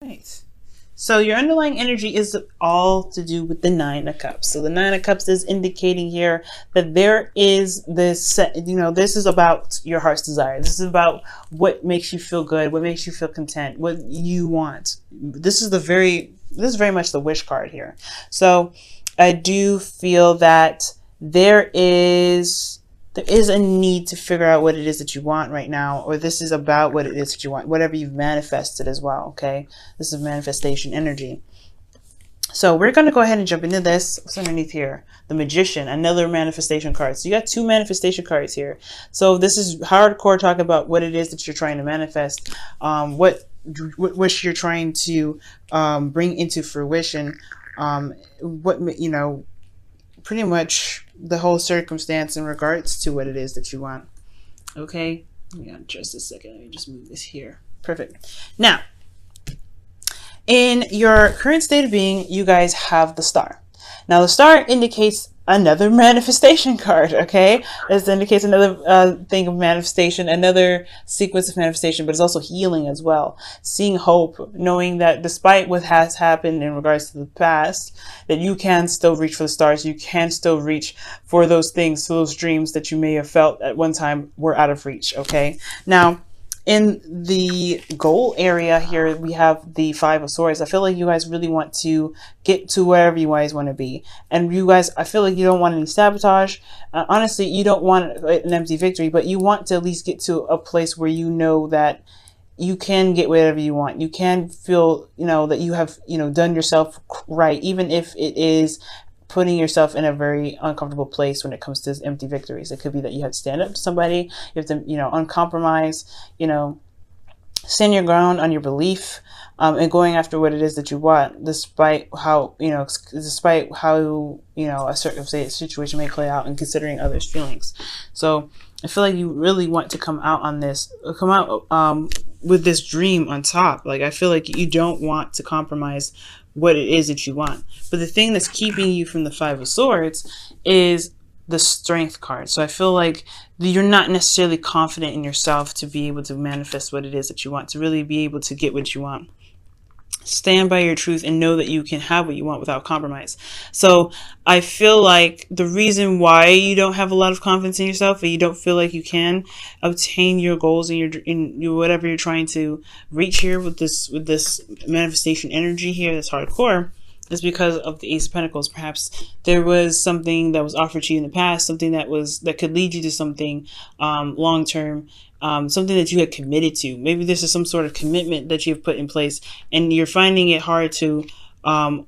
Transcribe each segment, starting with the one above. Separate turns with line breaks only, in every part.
Right. So your underlying energy is all to do with the Nine of Cups. So the Nine of Cups is indicating here that there is this, this is about your heart's desire. This is about what makes you feel good, what makes you feel content, what you want. This is very much the wish card here. So I do feel that there is a need to figure out what it is that you want right now, or this is about what it is that you want, whatever you've manifested as well. Okay, this is manifestation energy. So we're going to go ahead and jump into this. What's underneath here? The Magician, another manifestation card. So you got two manifestation cards here. So this is hardcore talk about what it is that you're trying to manifest, what you're trying to bring into fruition, pretty much the whole circumstance in regards to what it is that you want. Okay, hang on just a second. Let me just move this here. Perfect. Now, in your current state of being, you guys have the Star. Now, the Star indicates another manifestation card, okay? This indicates another thing of manifestation, another sequence of manifestation, but it's also healing as well. Seeing hope, knowing that despite what has happened in regards to the past, that you can still reach for the stars. You can still reach for those things, for those dreams that you may have felt at one time were out of reach, okay? Now, in the goal area here, we have the Five of Swords. I feel like you guys really want to get to wherever you guys want to be. And you guys, I feel like you don't want any sabotage. Honestly, you don't want an empty victory, but you want to at least get to a place where you know that you can get whatever you want. You can feel, that you have, done yourself right, even if it is putting yourself in a very uncomfortable place when it comes to empty victories. It could be that you have to stand up to somebody, you have to, uncompromise, stand your ground on your belief, and going after what it is that you want, despite how, a certain situation may play out and considering others' feelings. So I feel like you really want to come out with this dream on top. Like, I feel like you don't want to compromise what it is that you want. But the thing that's keeping you from the Five of Swords is the Strength card. So I feel like you're not necessarily confident in yourself to be able to manifest what it is that you want, to really be able to get what you want. Stand by your truth and know that you can have what you want without compromise. So I feel like the reason why you don't have a lot of confidence in yourself, and you don't feel like you can obtain your goals and your whatever you're trying to reach here with this manifestation energy here, that's hardcore, is because of the Ace of Pentacles. Perhaps there was something that was offered to you in the past, something that could lead you to something long term. Something that you had committed to. Maybe this is some sort of commitment that you've put in place, and you're finding it hard to, to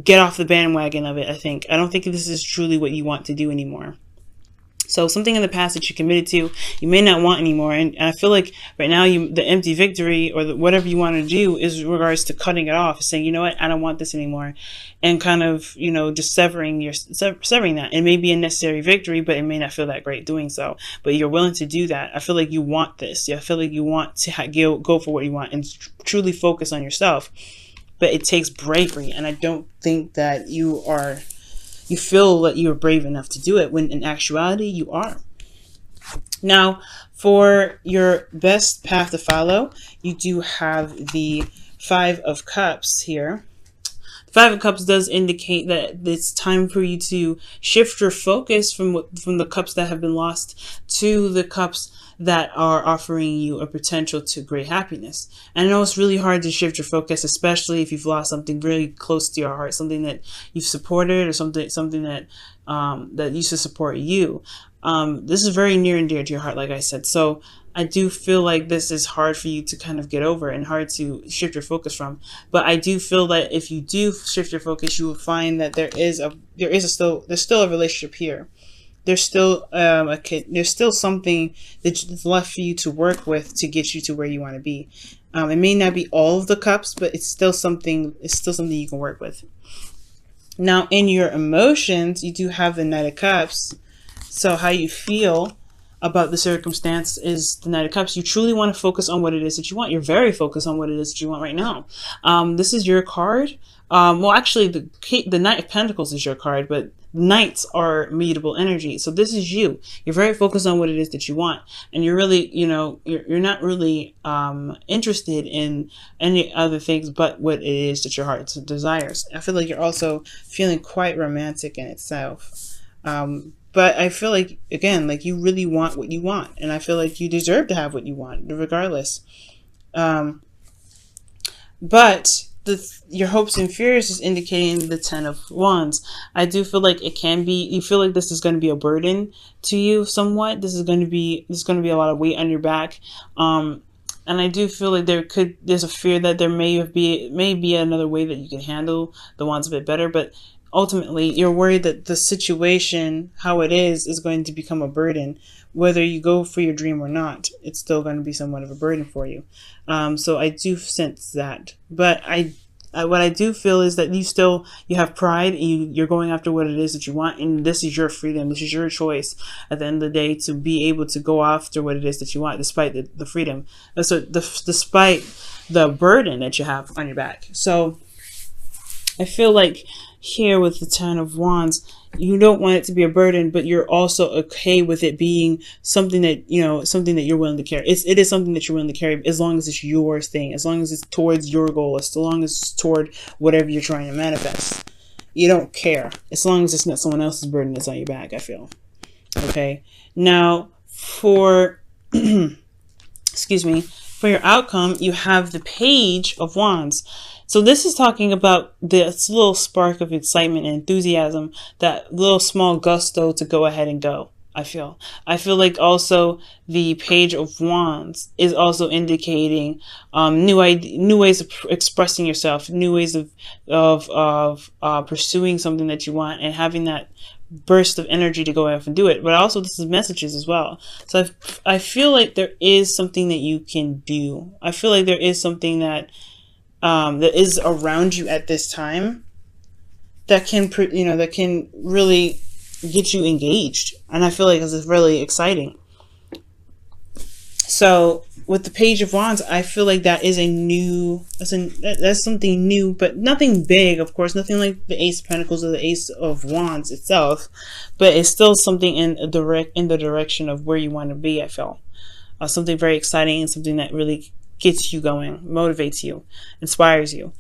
get off the bandwagon of it. I don't think this is truly what you want to do anymore. So something in the past that you committed to, you may not want anymore. And I feel like right now, the empty victory or whatever you want to do is in regards to cutting it off, saying, you know what, I don't want this anymore. And kind of, just severing that. It may be a necessary victory, but it may not feel that great doing so. But you're willing to do that. I feel like you want this. I feel like you want to go for what you want and truly focus on yourself. But it takes bravery. And I don't think that you feel that you're brave enough to do it, when in actuality you are. Now, for your best path to follow, you do have the Five of Cups here. The Five of Cups does indicate that it's time for you to shift your focus from the cups that have been lost to the cups that are offering you a potential to great happiness. And I know it's really hard to shift your focus, especially if you've lost something really close to your heart, something that you've supported, or something that that used to support you. This is very near and dear to your heart, like I said. So I do feel like this is hard for you to kind of get over and hard to shift your focus from. But I do feel that if you do shift your focus, you will find that there's still a relationship here. There's still there's still something that's left for you to work with to get you to where you want to be. It may not be all of the cups, but it's still something. It's still something you can work with. Now, in your emotions, you do have the Knight of Cups. So how you feel about the circumstance is the Knight of Cups. You truly want to focus on what it is that you want. You're very focused on what it is that you want right now. This is your card. Well, actually, the Knight of Pentacles is your card, but Knights are mutable energy. So this is you. You're very focused on what it is that you want. And you're really, you're not really interested in any other things but what it is that your heart desires. I feel like you're also feeling quite romantic in itself. But I feel like, again, like you really want what you want. And I feel like you deserve to have what you want, regardless. But your hopes and fears is indicating the 10 of Wands. I do feel like it can be, you feel like this is going to be a burden to you somewhat. There's going to be a lot of weight on your back. And I do feel like there's a fear that there may be another way that you can handle the Wands a bit better, but ultimately you're worried that the situation, how it is going to become a burden. Whether you go for your dream or not, it's still going to be somewhat of a burden for you. So I do sense that. But what I do feel is that you have pride and you're going after what it is that you want. And this is your freedom. This is your choice at the end of the day to be able to go after what it is that you want, despite the freedom. So despite the burden that you have on your back. So I feel like here with the 10 of Wands, you don't want it to be a burden, but you're also okay with it being something that, something that you're willing to carry. It is something that you're willing to carry as long as it's your thing, as long as it's towards your goal, as long as it's toward whatever you're trying to manifest. You don't care. As long as it's not someone else's burden that's on your back, I feel. Okay. Now, for, excuse me, for your outcome, you have the Page of Wands. So this is talking about this little spark of excitement and enthusiasm, that little small gusto to go ahead and go. I feel like also the Page of Wands is also indicating new ways of expressing yourself, new ways of pursuing something that you want, and having that burst of energy to go off and do it. But also this is messages as well. So I feel like there is something that you can do. I feel like there is something that is around you at this time that can really get you engaged. And I feel like this is really exciting. So with the Page of Wands, I feel like that is that's something new, but nothing big, of course, nothing like the Ace of Pentacles or the Ace of Wands itself, but it's still something in the direction of where you want to be. I feel something very exciting and something that really gets you going, motivates you, inspires you.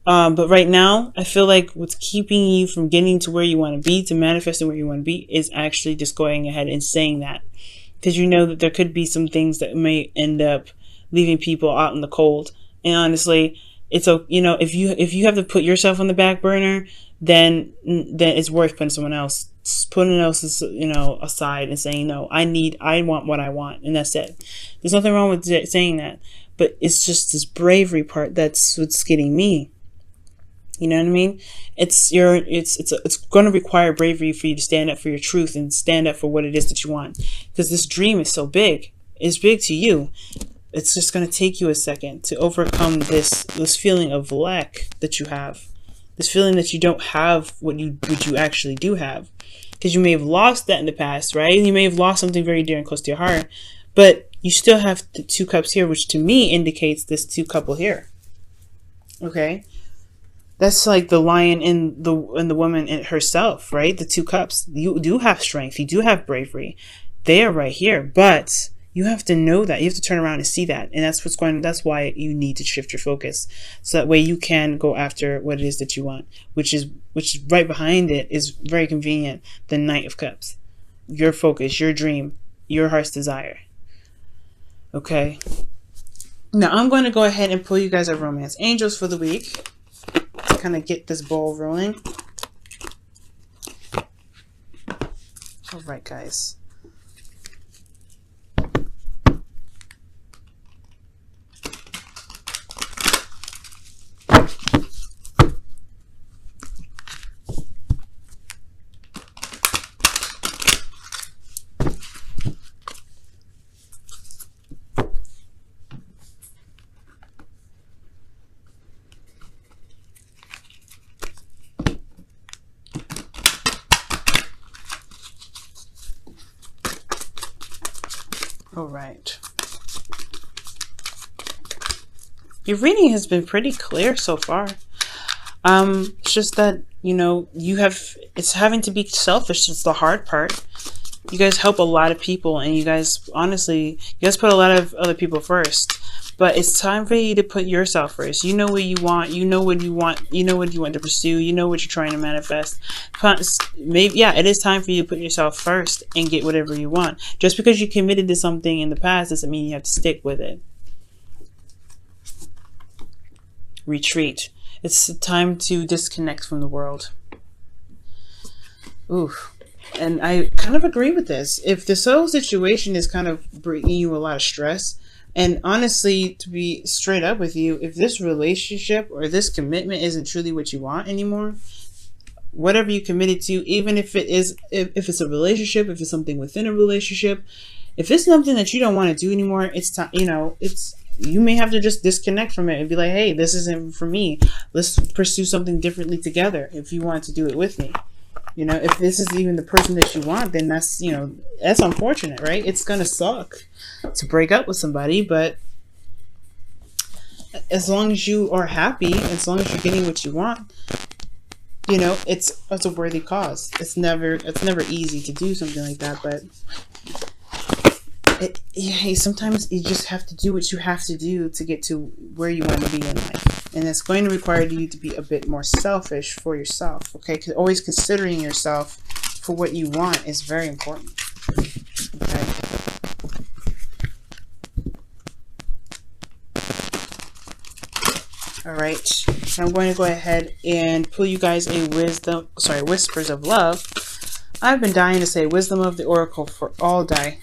But right now, I feel like what's keeping you from getting to where you want to be, to manifesting where you want to be, is actually just going ahead and saying that. Because you know that there could be some things that may end up leaving people out in the cold. And honestly, if you have to put yourself on the back burner, then it's worth putting someone else aside and saying, no, I want what I want, and that's it. There's nothing wrong with saying that. But it's just this bravery part that's what's getting me. You know what I mean? It's going to require bravery for you to stand up for your truth and stand up for what it is that you want. Because this dream is so big. It's big to you. It's just going to take you a second to overcome this feeling of lack that you have. This feeling that you don't have what you actually do have. Because you may have lost that in the past, right? You may have lost something very dear and close to your heart. But you still have the 2 cups here, which to me indicates this 2 couple here. Okay? That's like the lion in the woman in herself, right? The 2 cups. You do have strength. You do have bravery. They are right here. But you have to know that. You have to turn around and see that. And that's why you need to shift your focus. So that way you can go after what it is that you want. Which is right behind it is very convenient. The Knight of Cups. Your focus, your dream, your heart's desire. Okay. Now I'm going to go ahead and pull you guys our romance angels for the week to kind of get this ball rolling. All right, guys. All right. Your reading has been pretty clear so far. It's just that, you know, it's having to be selfish. It's the hard part. You guys help a lot of people, and you guys, honestly, you guys put a lot of other people first. But it's time for you to put yourself first. You know what you want. You know what you want. You know what you want to pursue. You know what you're trying to manifest. Maybe, yeah, it is time for you to put yourself first and get whatever you want. Just because you committed to something in the past doesn't mean you have to stick with it. Retreat. It's time to disconnect from the world. Ooh. And I kind of agree with this. If this whole situation is kind of bringing you a lot of stress, and honestly, to be straight up with you, if this relationship or this commitment isn't truly what you want anymore, whatever you committed to, even if it is, if it's a relationship, if it's something within a relationship, if it's something that you don't want to do anymore, it's time, you know, you may have to just disconnect from it and be like, hey, this isn't for me. Let's pursue something differently together if you want to do it with me. You know, if this is even the person that you want, then that's, you know, that's unfortunate, right? It's going to suck to break up with somebody, but as long as you are happy, as long as you're getting what you want, you know, it's a worthy cause. It's never easy to do something like that, but sometimes you just have to do what you have to do to get to where you want to be in life. And it's going to require you to be a bit more selfish for yourself, okay? Because always considering yourself for what you want is very important, okay? All right, so I'm going to go ahead and pull you guys a Whispers of Love. I've been dying to say Wisdom of the Oracle for all day.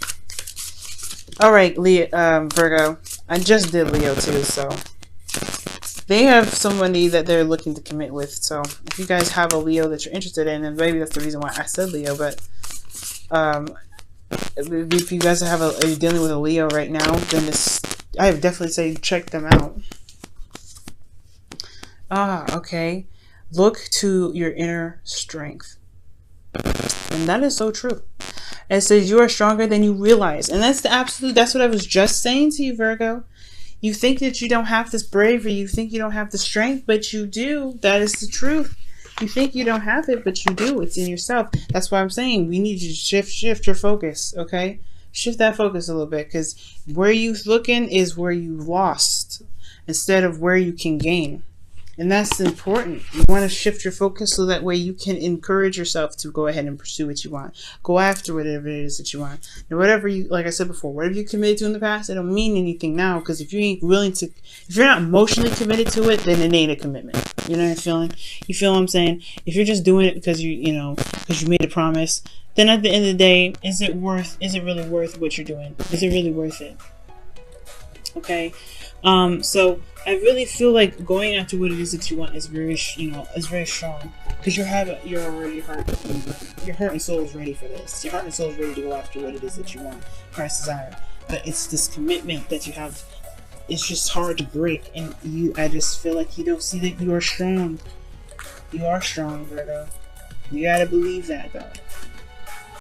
All right, Leo, Virgo. I just did Leo too, so they have somebody that they're looking to commit with. So if you guys have a Leo that you're interested in, and maybe that's the reason why I said Leo, but if you guys are dealing with a Leo right now, then I would definitely say check them out. Okay. Look to your inner strength. And that is so true. It says you are stronger than you realize. And that's that's what I was just saying to you, Virgo. You think that you don't have this bravery. You think you don't have the strength, but you do. That is the truth. You think you don't have it, but you do. It's in yourself. That's why I'm saying we need you to shift your focus, okay? Shift that focus a little bit, because where you're looking is where you lost instead of where you can gain. And that's important. You want to shift your focus so that way you can encourage yourself to go ahead and pursue what you want. Go after whatever it is that you want. And whatever you, like I said before, whatever you committed to in the past, it don't mean anything now. Because if you ain't willing to, if you're not emotionally committed to it, then it ain't a commitment. You know what I'm feeling? You feel what I'm saying? If you're just doing it because because you made a promise, then at the end of the day, is it really worth what you're doing? Is it really worth it? Okay. So I really feel like going after what it is that you want is very, is very strong, because your heart and soul is ready for this. Your heart and soul is ready to go after what it is that you want, Christ's desire. But it's this commitment that you have. It's just hard to break, and I just feel like you don't see that you are strong. You are strong, Virgo. You gotta believe that, though.